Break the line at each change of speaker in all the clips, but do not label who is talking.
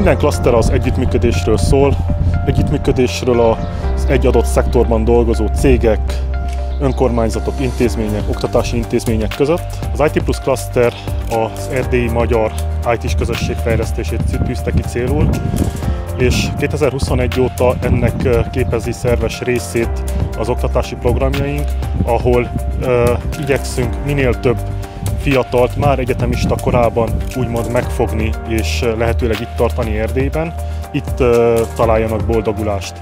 Minden klaszter az együttműködésről szól, együttműködésről az egy adott szektorban dolgozó cégek, önkormányzatok, intézmények, oktatási intézmények között. Az IT Plus Cluster az erdélyi magyar IT-s közösség fejlesztését tűzte ki célul, és 2021 óta ennek képezi szerves részét az oktatási programjaink, ahol igyekszünk minél több fiatalt már egyetemista korában úgymond megfogni és lehetőleg itt tartani Erdélyben, itt találjanak boldogulást.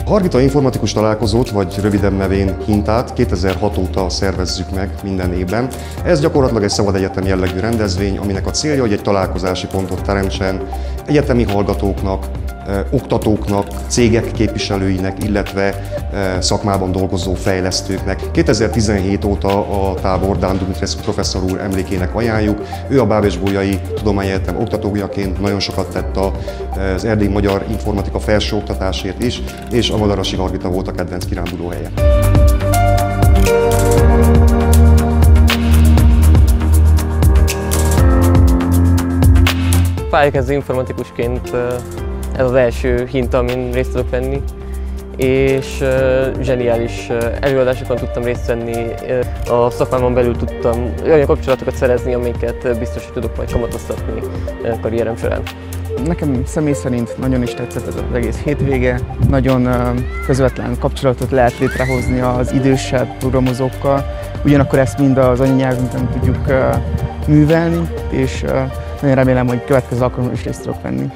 A Hargita Informatikus Találkozót, vagy rövidebb nevén Hintát 2006 óta szervezzük meg minden évben. Ez gyakorlatilag egy szabad egyetem jellegű rendezvény, aminek a célja, hogy egy találkozási pontot teremtsen egyetemi hallgatóknak, oktatóknak, cégek képviselőinek, illetve szakmában dolgozó fejlesztőknek. 2017 óta a tábor Dan Dumitrescu professzor úr emlékének ajánljuk. Ő a Bábesbolyai Tudományegyetem oktatójaként nagyon sokat tett az erdélyi magyar informatika felsőoktatásért is, és a Madarasi Hargita volt a kedvenc kirándulóhelye.
Pályakezdő informatikusként ez az első hinta, amin részt tudok venni, és zseniális előadásokon tudtam részt venni. A szakmámon belül tudtam olyan kapcsolatokat szerezni, amiket biztos, hogy tudok majd kamatoztatni karrierem során.
Nekem személy szerint nagyon is tetszett ez az egész hétvége. Nagyon közvetlen kapcsolatot lehet létrehozni az idősebb programozókkal. Ugyanakkor ezt mind az anyanyelvünkön tudjuk művelni, és nagyon remélem, hogy következő alkalommal is részt tudok venni.